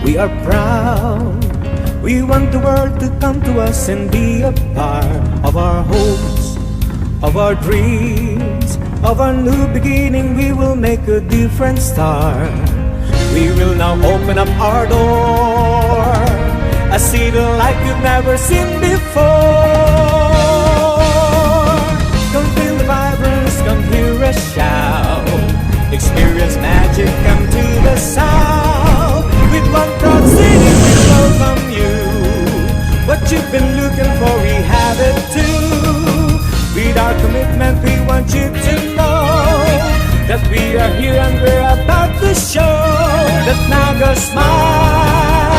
We are proud. We want the world to come to us and be a part of our hopes, of our dreams, of our new beginning. We will make a different start. We will now open up our door, a city like you've never seen before. Come feel the vibrance, come hear us shout. Experience magic, come to the south. With one proud city we welcome you. What you've been looking for, we have it too. With our commitment we want you to know that we are here and we're about to show that Naga smiles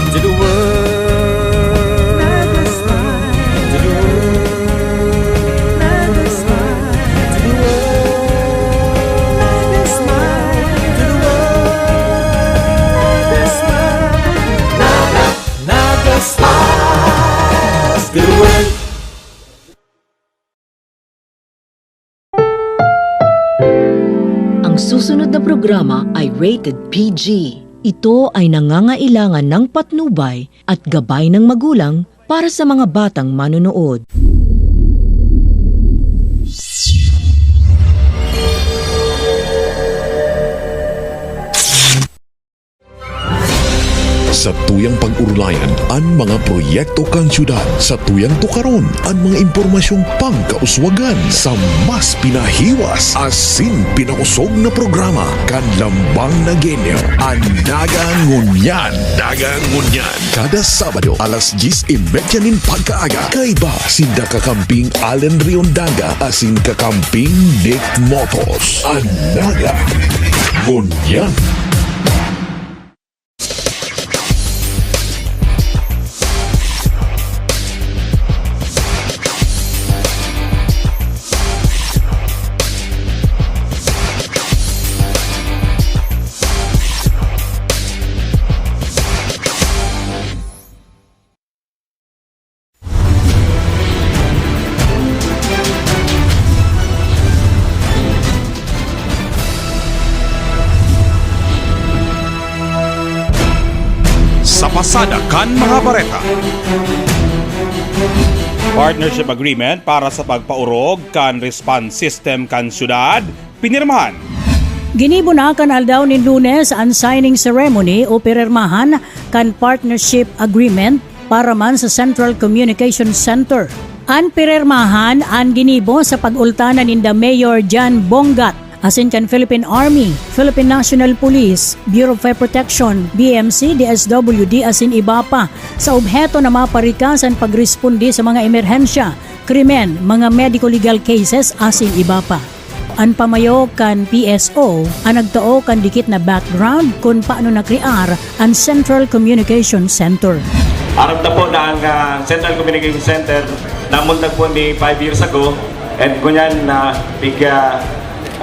to the world. Naga smiles to the world. Naga smiles to the world. Naga smiles to the world. Naga smiles. Naga smiles to the world. Ang susunod na programa ay rated PG. Ito ay nangangailangan ng patnubay at gabay ng magulang para sa mga batang manonood. Sa tuyang pag-urulayan ang mga proyekto kang syudad, sa tuyang tukaron ang mga impormasyong pangkauswagan sa mas pinahiwas asin pinausog na programa kan lambang na genyo ang Nagangunyan. Nagangunyan kada Sabado alas 10:30 nin pagkaaga kay ba sinda kakamping Allen Riondaga asin kakamping Nick Motos ang Nagangunyan. Pasada kan mga bareta. Partnership Agreement para sa pagpaurog kan response system kan syudad, pinirmahan. Ginibunakan aldaw ni Lunes ang signing ceremony o pirmahan kan Partnership Agreement para man sa Central Communication Center. Ang pirmahan ang ginibo sa pag-ultanan ni Mayor Jan Bongat asin kan Philippine Army, Philippine National Police, Bureau of Fire Protection, BMC, DSWD asin iba pa sa obheto na maparikasan pagresponde sa mga emerhensya, krimen, mga medico-legal cases asin iba pa. Ang pamayo kan PSO ang nagtuo kan dikit na background kung paano nakrear ang Central Communication Center. Arap na po na ang Central Communication Center namundag po ni 5 years ago and kunyan na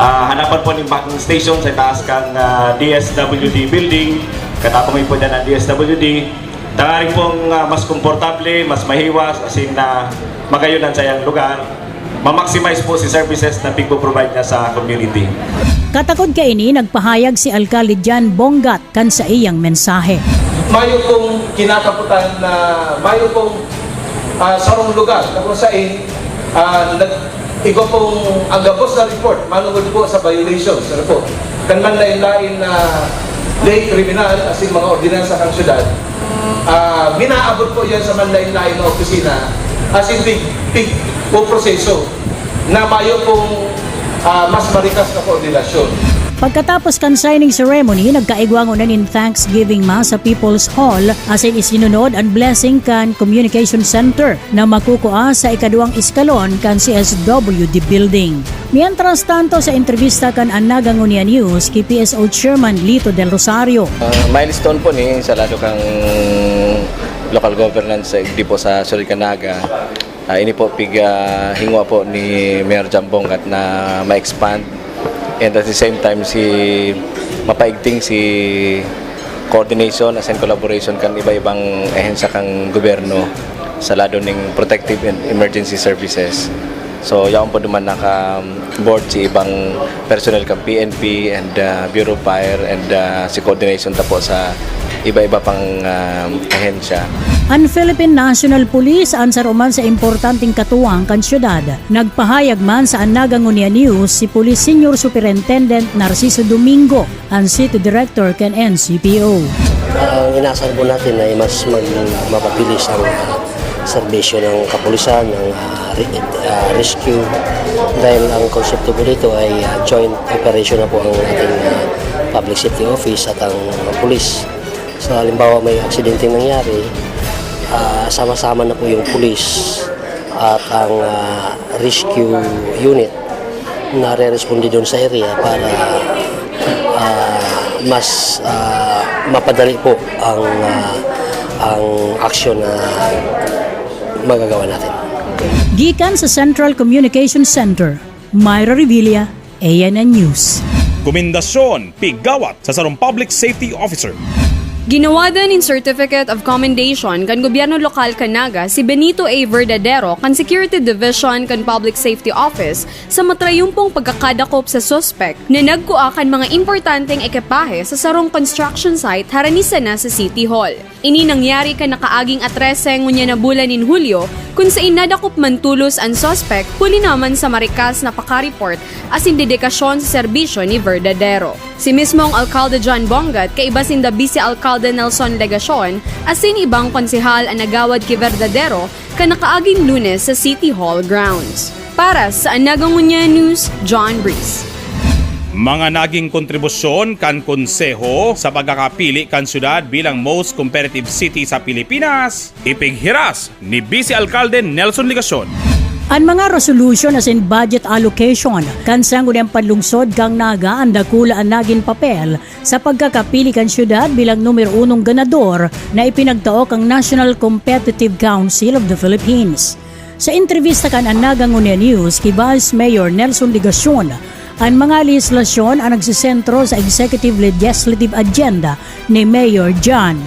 hanapan po ng backing station sa taas kang DSWD building. Katapang po dyan ang DSWD. Tangaring pong mas komportable, mas mahiwas, asin na magayon sa iyang lugar. Ma-maximize po si services na pigpo-provide niya sa community. Katakod kaini, nagpahayag si Alcalde Jan Bongat kan sa iyang mensahe. Mayo pong kinataputan na mayo pong sarong lugar na kung saan ikaw pong ang gabos na report, manungod po sa violations na po. Kanman lain-lain na lay criminal as in mga ordinansa ng syudad, minaabot po yan sa manlain-lain na opisina as in big po proseso na mayo pong mas marikas na koordinasyon. Pagkatapos kan signing ceremony, nagkaigwangon na nin Thanksgiving Mass sa People's Hall asin isinunod ang blessing kan Communication Center na makukuha sa ikaduang iskalon kan CSWD Building. Mientras tanto sa entrevista kan ang Nagangunyan News kay PSO Chairman Lito Del Rosario. Milestone po ni sa lado kang local governance di po sa Suriganaga. Ini po hingwa po ni Mayor Jambong at na ma-expand and at the same time mapaigting si coordination as in collaboration kan iba-ibang ehensya kang gobyerno sa lado ng protective and emergency services. So yaon po naman naka-board si ibang personnel kang PNP and Bureau of Fire and si coordination ta po sa iba-iba pang ahensya. Ang Philippine National Police ansar uman sa importanteng katuwang kan syudad. Nagpahayag man sa Anaga Ngunia News si Police Senior Superintendent Narciso Domingo, ang City Director ken NCPO. Ang inaasahan po natin ay mas mapabilis ang serbisyo ng kapulisan, ng rescue, dahil ang konsepto po dito ay joint operation na po ang ating public safety office at ang police. So halimbawa may aksidente nangyari, sama-sama na po yung police at ang rescue unit na re-responde doon sa area para mas mapadali po ang aksyon na magagawa natin. Gikan sa Central Communication Center, Myra Revilla, ANN News. Komendasyon, pigawat sa sarong Public Safety Officer. Ginawadan in Certificate of Commendation kan Gobyerno Lokal Canaga si Benito A. Verdadero kan Security Division kan Public Safety Office sa matrayumpong pagkakadakop sa suspect na nagkua kan mga importanteng ekipahe sa sarong construction site haranisa na sa City Hall. Ini nangyari kan nakaaging 13 ngunya na bulan in Hulyo kung sa inadakop man tulos ang suspect huli naman sa marikas na pakareport as indedikasyon sa serbisyo ni Verdadero. Si mismong Alcalde John Bongat kaiba sinda Vice Alcalde Nelson Legacion asin ibang konsehal ang nagawad kay Verdadero ka nakaaging Lunes sa City Hall grounds. Para sa Anaga Ngunia News, John Breeze. Mga naging kontribusyon kan konseho sa pagkakapili kan syudad bilang most competitive city sa Pilipinas, ipighiras ni Vice Alcalde Nelson Legacion. Ang mga resolution as in budget allocation kansang ang panlungsod kang Naga ang dakula ang naging papel sa pagkakapili kan syudad bilang numero 1 ganador na ipinagtaok ang National Competitive Council of the Philippines. Sa entrevista kan Anaga Ngunia News kay Vice Mayor Nelson Legacion, ang mga legislasyon ang nagsisentro sa executive legislative agenda ni Mayor John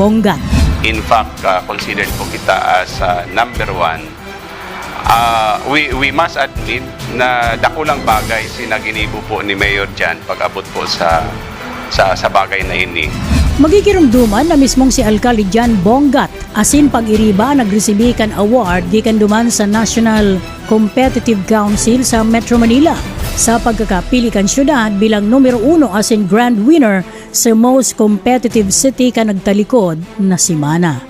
Bongat. In fact, considered po kita as number 1. We must admit na dakulang bagay sinaginibo po ni Mayor Jan pag-abot po sa bagay na ini. Magikirumduman na mismong si Alcalde Jan Bongat asin pag-iriba nagresibikan award gikan duman sa National Competitive Council sa Metro Manila sa pagkakapili kan syudad bilang numero 1 asin grand winner sa most competitive city ka nagtalikod na Simana.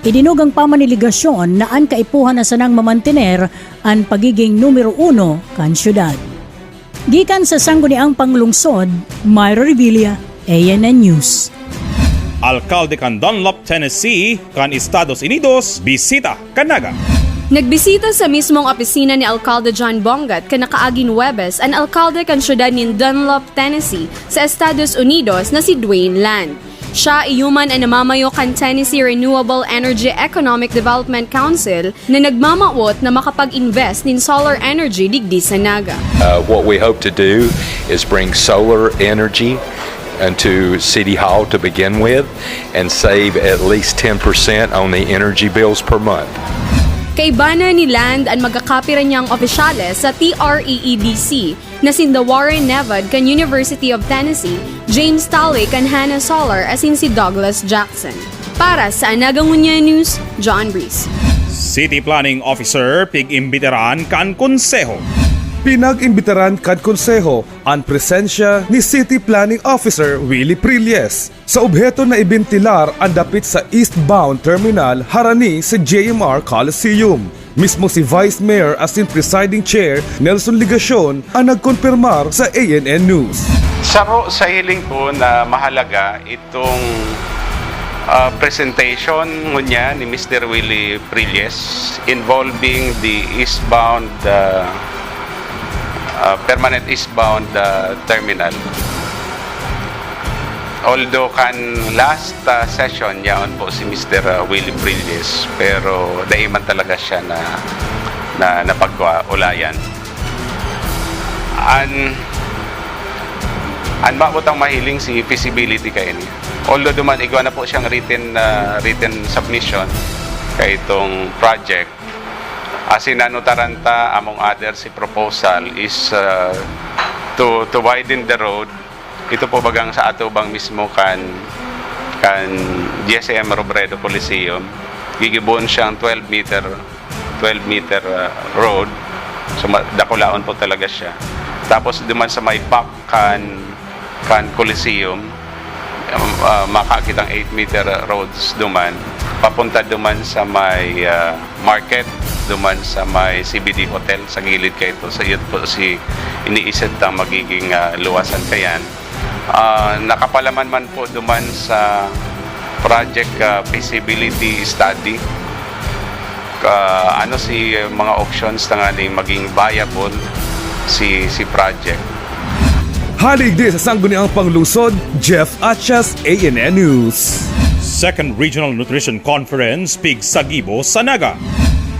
Idinugang pamaniligasyon na ang kaipuhan na sanang mamantiner ang pagiging numero 1 kan syudad. Gikan sa sangguniang panglungsod, Myra Revilla, ANN News. Alcalde kan Dunlop, Tennessee, kan Estados Unidos, bisita Canaga. Nagbisita sa mismong opisina ni Alcalde John Bongat kan nakaaging Huwebes ang alcalde kan syudad ni Dunlop, Tennessee sa Estados Unidos na si Dwayne Land. Siya iyuman ang namamayo kan Tennessee Renewable Energy Economic Development Council na nagmamawot na makapag-invest in solar energy digdi sa Naga. What we hope to do is bring solar energy into City Hall to begin with and save at least 10% on the energy bills per month. Kaibana ni Land ang magkakapira niyang opisyales sa TREEDC na sinda Warren Nevad kan University of Tennessee, James Talley kan Hannah Solar asin si Douglas Jackson. Para sa Anaga Ngunia News, John Breeze. City Planning Officer pig-imbiteran kan konseho. Pinag-imbitaran kad konseho ang presensya ni City Planning Officer Willie Prilles sa obheto na ibintilar ang dapit sa eastbound terminal harani sa JMR Coliseum. Mismo si Vice Mayor as in Presiding Chair Nelson Legacion ang nagkonfirmar sa ANN News. Saro sa hiling ko na mahalaga itong presentation ngunya ni Mr. Willie Prilles involving the eastbound permanent eastbound terminal. Although kan last session yaon po si Mr. Willie Prilles pero daiman talaga siya na napag-ulayan. An mabutang mahiling si feasibility kay niya. Although duman igwa na po siyang written submission kay itong project, Asinano Taranta, among others, si proposal is to widen the road. Ito po bagang sa atubang mismo kan GSM Robredo Coliseum. Gigibon siyang 12 meter road. So dakulaon po talaga siya. Tapos duman sa may back kan Coliseum, makakitang 8-meter roads duman. Papunta duman sa may market, duman sa may CBD Hotel sa gilid kayo ito. So yun po si iniisip na magiging luwasan kayan. Nakapalaman man po duman sa project feasibility study. Ano si mga options na nga maging viable si project. Halig din sa sangguniang panglusod, Jeff Achas, ANN News. Second Regional Nutrition Conference, Pig Sagibo, Sanaga.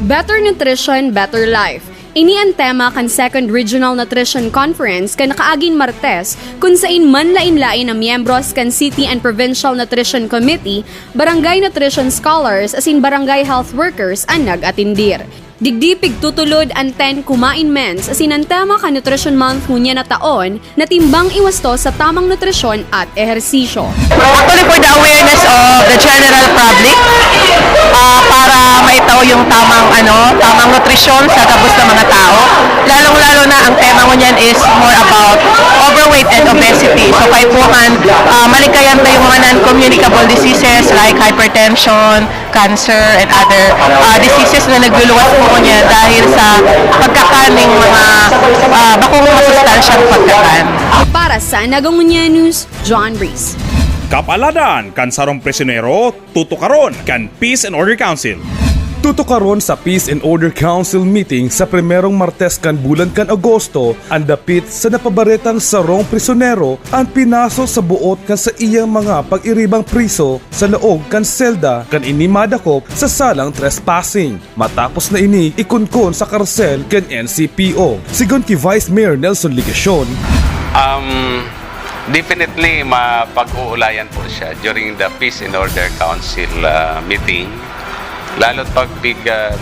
Better Nutrition, Better Life. Ini ang tema kan Second Regional Nutrition Conference kan nakaaging Martes kung sain man lain-lain na miyembros kan City and Provincial Nutrition Committee, Barangay Nutrition Scholars asin Barangay Health Workers ang nag-atindir. Digdipig tutulod ang 10 kumain mens asin ang tema ka Nutrition Month ngunya na taon na timbang iwasto sa tamang nutrisyon at ehersisyo. Actually for the awareness of the general public para maitaw yung tamang nutrisyon sa gabos ng mga tao. Lalong-lalo na ang tema ngunyan is more about overweight and obesity. So kaipuhan, malikayan tayong mga non-communicable diseases like hypertension, cancer, and other diseases na nagluluwas po niya dahil sa pagkakaning mga bakong masustansyang pagkakan. Para sa Nagangunya News, John Reese. Kapaladan kan sarong presinero, tutukaron kan Peace and Order Council. Tutukaron sa Peace and Order Council meeting sa primerong Martes kan bulan kan Agosto, ang dapit sa napabaretang sarong prisonero ang pinaso sa buot kan sa iyang mga pag-iribang priso sa laog kan selda kan inimadakop sa salang trespassing. Matapos na ini ikunkon sa karsel kan NCPO. Sigon ki Vice Mayor Nelson Ligacion. Definitely mapag-uulayan po siya during the Peace and Order Council meeting. Lalo't pag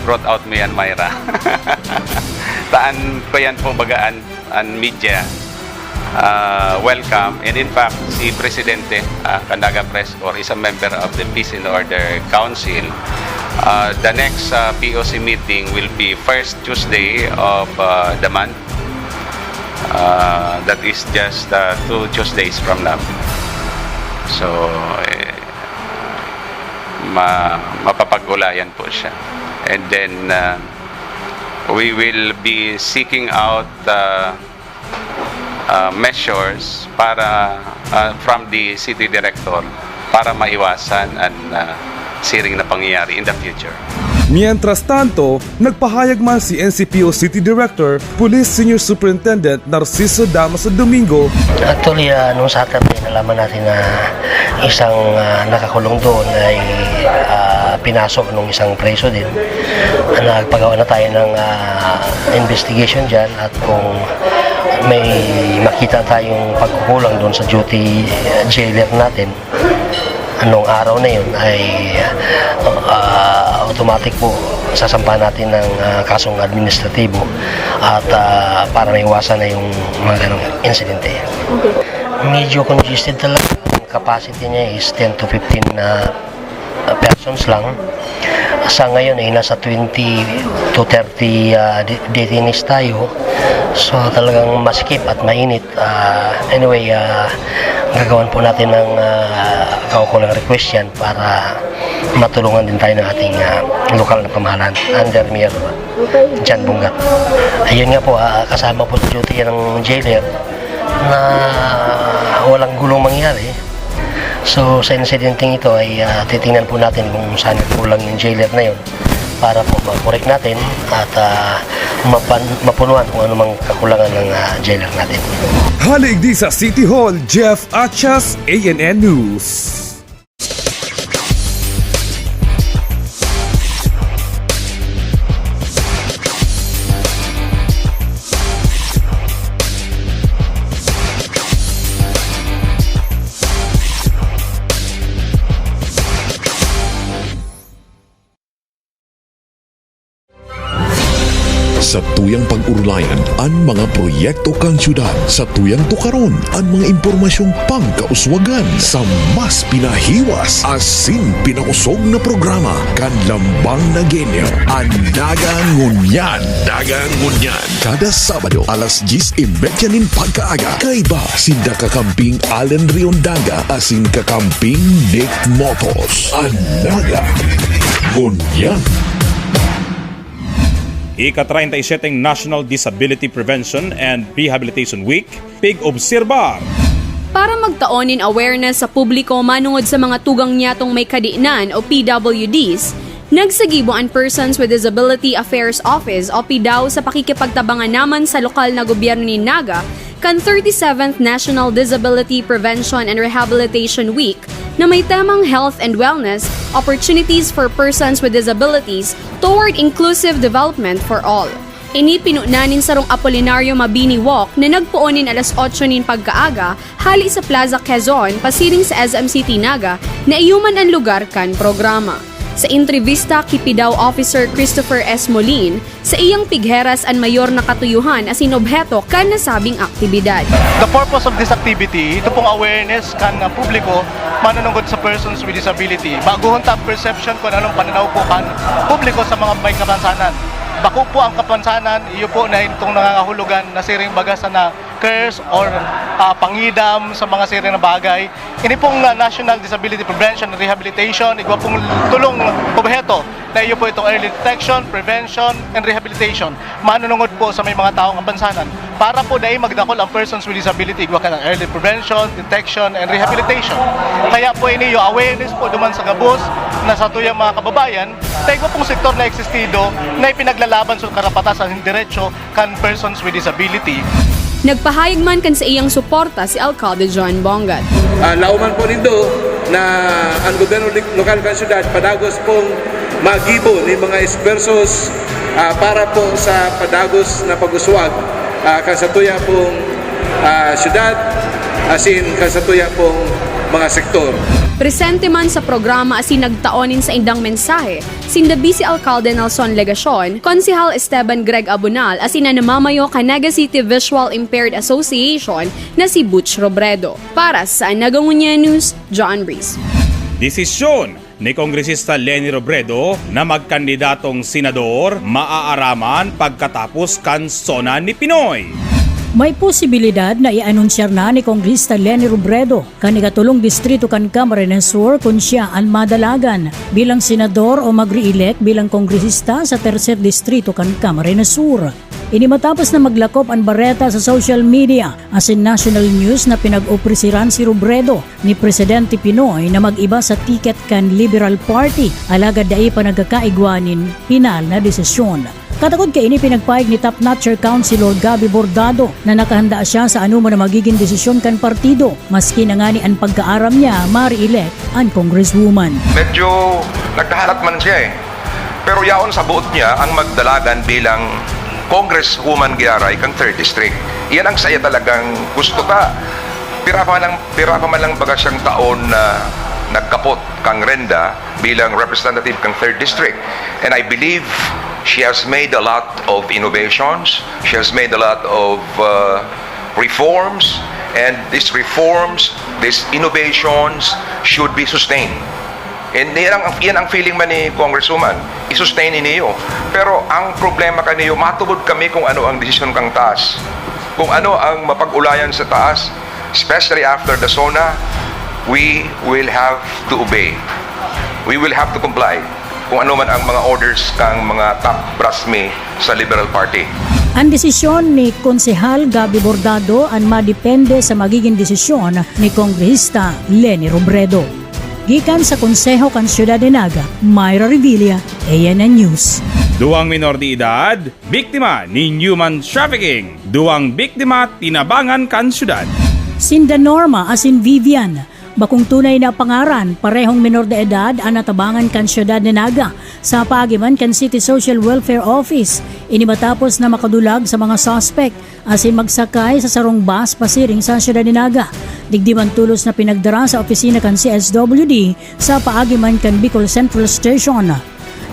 brought out mo yan, Myra. Taan ko yan po bagaan ang media. Welcome. And in fact, si Presidente Canaga Press Corps is a member of the Peace and Order Council. The next POC meeting will be first Tuesday of the month. That is just 2 Tuesdays from now. So, mapapag-ulayan po siya. And then, we will be seeking out measures para from the City Director para maiwasan ang siring na pangyayari in the future. Mientras tanto, nagpahayag man si NCPO City Director, Police Senior Superintendent Narciso Damaso Domingo. Actually, nung Saturday, nalaman natin na isang nakakulong doon ay pinasok nung isang preso din. Nagpagawa na tayo ng investigation dyan at kung may makita tayong pagkukulang doon sa duty jailer natin, anong araw na yun ay automatic po sasampa natin ng kasong administratibo at para maiwasan na yung mga ganong insidente. Okay. Medyo congested talaga. Ang capacity niya is 10 to 15 persons lang. Sa ngayon ay nasa 20 to 30 detainees tayo. So talagang masikip at mainit. Anyway, gagawan po natin ng kaukulang request yan para matulungan din tayo ng ating lokal na pamahalaan under Mayor Jan Bungat. Ayun nga po, kasama po sa duty yan ng jailer na walang gulong mangyari. So sa incidenting ito ay titingnan po natin kung saan kulang yung jailer na yun para po ma-correct natin at mapunuan kung anumang kakulangan ng jailer natin. Halig di sa City Hall, Jeff Achas, ANN News. sa tuyang pag-urulayan ang mga proyekto kang syudad. Sa tuyang tukaron ang mga impormasyong pangkauswagan sa mas pinahiwas asin pinausog na programa kan lambang na genyo. Ang Dagangunyan. Dagangunyan. Kada Sabado alas 10:30 nin pagkaaga. Kay ba sinda kakamping Allen Riondaga asin kakamping Nick Motos. Ang Dagangunyan. Ika-37 National Disability Prevention and Rehabilitation Week, pig-obserbar. Para magtaonin awareness sa publiko manungod sa mga tugang niyatong may kadiinan o PWDs, nagsagibo ang Persons with Disability Affairs Office o PDAO sa pakikipagtabangan naman sa lokal na gobyerno ni Naga kan 37th National Disability Prevention and Rehabilitation Week na may temang Health and Wellness, Opportunities for Persons with Disabilities toward Inclusive Development for All. Ini pinunanin sarong Apolinario Mabini Walk na nagpuonin alas 8 nin pagkaaga hali sa Plaza Quezon, pasiring sa SM City Naga na iyuman ang lugar kan programa. Sa entrevista kay PDAO Officer Christopher S. Molin, sa iyang pigheras ang mayor na katuyuhan asin obheto kan nasabing aktibidad. The purpose of this activity, ito pong awareness kan publiko manunungkod sa persons with disability. Baguhon ta perception kung anong pananaw po kan publiko sa mga may kapansanan. Bako po ang kapansanan, iyo po na itong nangangahulugan na siring bagas na curse or pangidam sa mga siring na bagay. Ini pong National Disability Prevention and Rehabilitation, igwa pong tulong obheto na iyo po itong early detection, prevention, and rehabilitation. Manunungod po sa may mga taong kapansanan para po dahil magdakol ang persons with disability, igwa ka ng early prevention, detection, and rehabilitation. Kaya po ini yung awareness po duman sa gabos na sa tuyang mga kababayan, na igwa pong sektor na existido na ipinaglalaban sa karapatan sa diretsyo kan persons with disability. Nagpahayag man kan sa iyang suporta si Alcalde John Bongat. Lauman po nito na ang gobyerno lokal ng syudad padagos pong magibo ni mga espersos para po sa padagos na pag-uswag kasatuya pong syudad asin kasatuya pong mga sektor. Presente man sa programa asin nagtaonin sa indang mensahe, sindabi si Alcalde Nelson Legacion, Konsehal Esteban Greg Abunal asin na namamayo ka Naga City Visual Impaired Association na si Butch Robredo. Para sa Nagangunya News, John Breeze. Desisyon ni Kongresista Leni Robredo na magkandidatong senador maaaraman pagkatapos kansonan ni Pinoy. May posibilidad na i-anunsyar na ni Kongrista Leni Robredo kanigatulong distrito kan Camarines Sur kung siya ang madalagan bilang senador o mag-re-elect bilang kongresista sa tercer distrito kan Camarines Sur. Ini matapos na maglakop ang bareta sa social media as in national news na pinag-opresiran si Robredo ni Presidente Pinoy na mag-iba sa ticket kan Liberal Party alagad dai pa nagkakaigwanin pinal na desisyon. Katakod kay ini pinagpahig ni Top Notcher Councilor Gabi Bordado na nakahanda siya sa anuman na magiging desisyon kan partido maski na nga ni ang pagkaaram niya ma-re-elect ang congresswoman. Medyo nagkahalat man siya pero yaon sa buot niya ang magdalagan bilang congresswoman Giaray kang 3rd district. Iyan ang saya talagang gusto ka. Pira pa man lang baga siyang taon na nagkapot kang Renda bilang representative kang 3rd district. And I believe she has made a lot of innovations. She has made a lot of reforms. And these reforms, these innovations should be sustained. And yan ang feeling man ni Congresswoman, i-sustain niyo. Pero ang problema kaniyo, matubod kami kung ano ang desisyon kang taas. Kung ano ang mapag-ulayan sa taas, especially after the SONA, we will have to obey. We will have to comply kung ano man ang mga orders kang mga top brasme sa Liberal Party. Ang desisyon ni Konsehal Gabi Bordado ang madepende sa magiging desisyon ni Kongresista Leni Robredo. Gikan sa Konseho kan Siyudad de Naga, Myra Revilla, ANN News. Duwang minor de edad, biktima ni human trafficking. Duwang biktima tinabangan kan syudad. Sinda Norma asin Vivian, bakong tunay na pangaran, parehong minor de edad ang natabangan kan Siyudad de Naga sa pagiman kan City Social Welfare Office. Ini matapos na makadulag sa mga suspect asin magsakay sa sarong bus pasiring sa Siyudad de Naga. Digdiman tulos na pinagdara sa opisina kan CSWD sa paagiman kan Bicol Central Station.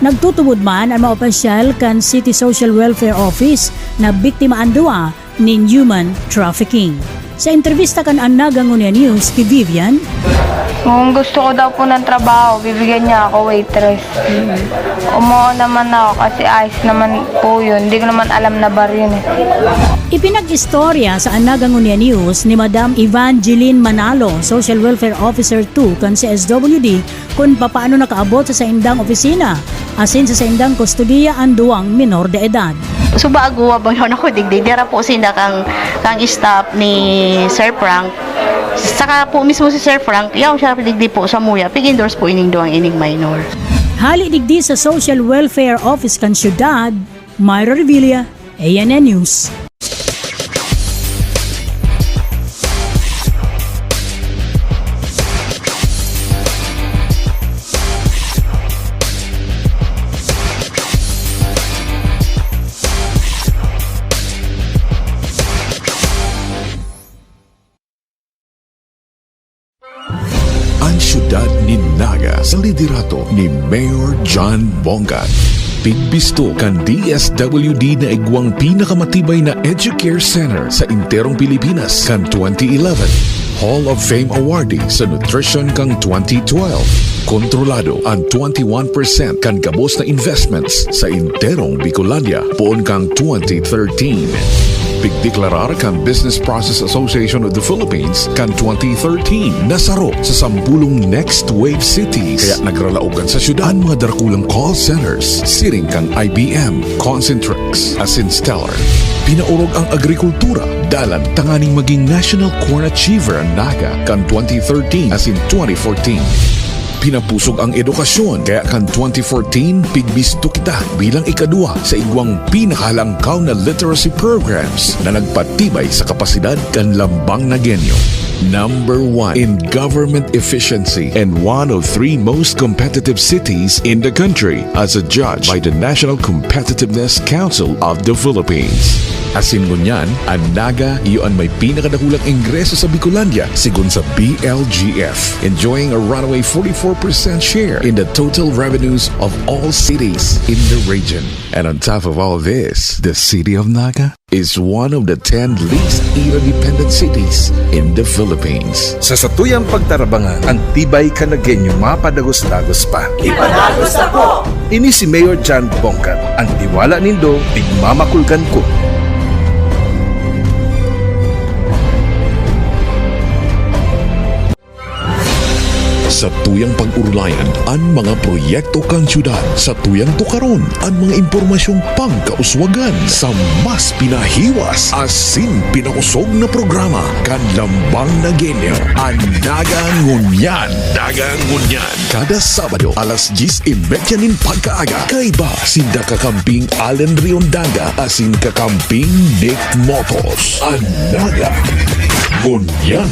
Nagtutubod man ang mga opisyal kan City Social Welfare Office na biktima andua nin human trafficking. Sa entrevista kan Anaga Ngunia News kay Vivian, kung gusto ko daw po ng trabaho, bibigyan niya ako waitress. Umuha naman ako kasi ayos naman po yun. Hindi ko naman alam na bar yun eh. Ipinag-istorya sa Anaga Ngunia News ni Madam Evangeline Manalo, Social Welfare Officer 2 kan CSWD, kung papaano nakaabot sa saindang opisina, asin sa saindang kustodiya ang duwang minor de edad. So bago abang yun ako digdidira po sila kang staff ni Sir Frank. Saka po mismo si Sir Frank, yaw siya digdi po sa muya, pig-endorse po ining duwang ining minor. Hali digdi sa Social Welfare Office kan syudad, Myra Revilla, ANN News. Ang syudad ni Naga sa liderato ni Mayor John Bongat. Pigbisto kan DSWD na igwang pinakamatibay na Educare Center sa interong Pilipinas kan 2011. Hall of Fame awardee sa Nutrition kang 2012. Kontrolado ang 21% kan gabos na investments sa interong Bicolandia poon kang 2013. Pigdeklarar kan Business Process Association of the Philippines kan 2013 nasaro sa 10 Next Wave Cities. Kaya nagralaogan sa syudad ang mga darkulang call centers, siring kang IBM, Concentrix, asin Stellar. Pinaurog ang agrikultura, dalan tanganing maging National Corn Achiever ang Naga kan 2013 asin 2014. Pinapusog ang edukasyon kaya kan 2014 pigbisto kita bilang ikadua sa igwang pinakahalangkaw na literacy programs na nagpatibay sa kapasidad kan lambang na genyo. Number 1 in government efficiency and one of 3 most competitive cities in the country as adjudged by the National Competitiveness Council of the Philippines. Asin ngunyan, ang Naga iyon may pinakadakulang ingreso sa Bicolandia sigun sa BLGF, enjoying a runaway 44% share in the total revenues of all cities in the region. And on top of all this, the city of Naga is one of the 10 least independent cities in the Philippines. Sa satuyang pagtarabangan, ang tibay kanagenyo mapadagos-dagos pa. Ipadagos na po! Ini si Mayor John Bongat, ang tiwala nindo, tigmamakulkan ko. Sa tuyang pag-urulayan, ang mga proyekto kang syudad. Sa tuyang tukaron, ang mga impormasyong pangkauswagan. Sa mas pinahiwas, asin pinakusog na programa. Kan lambang na genyo. Ang Dagang Ngunyan. Dagang Ngunyan. Kada Sabado, alas 10:30 nin pagkaaga. Kaiba, sinda kakamping Allen Riondaga, asin kakamping Nick Motos. Ang Dagang Ngunyan.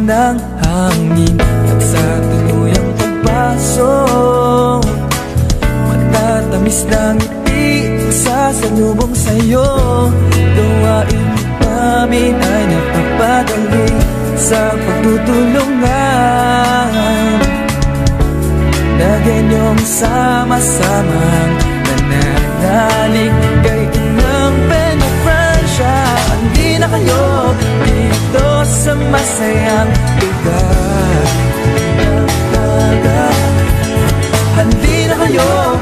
Ng hangin at sa tuluyang pagpasok, matatamis ng ngiti sa salubong sa'yo. Gawain namin ay napapadali sa pagtutulungan na ganyong sama-samang nananalig kay Inang Peña-Francia. Hindi na kayo dito sa masayang lugar. Hindi na kayo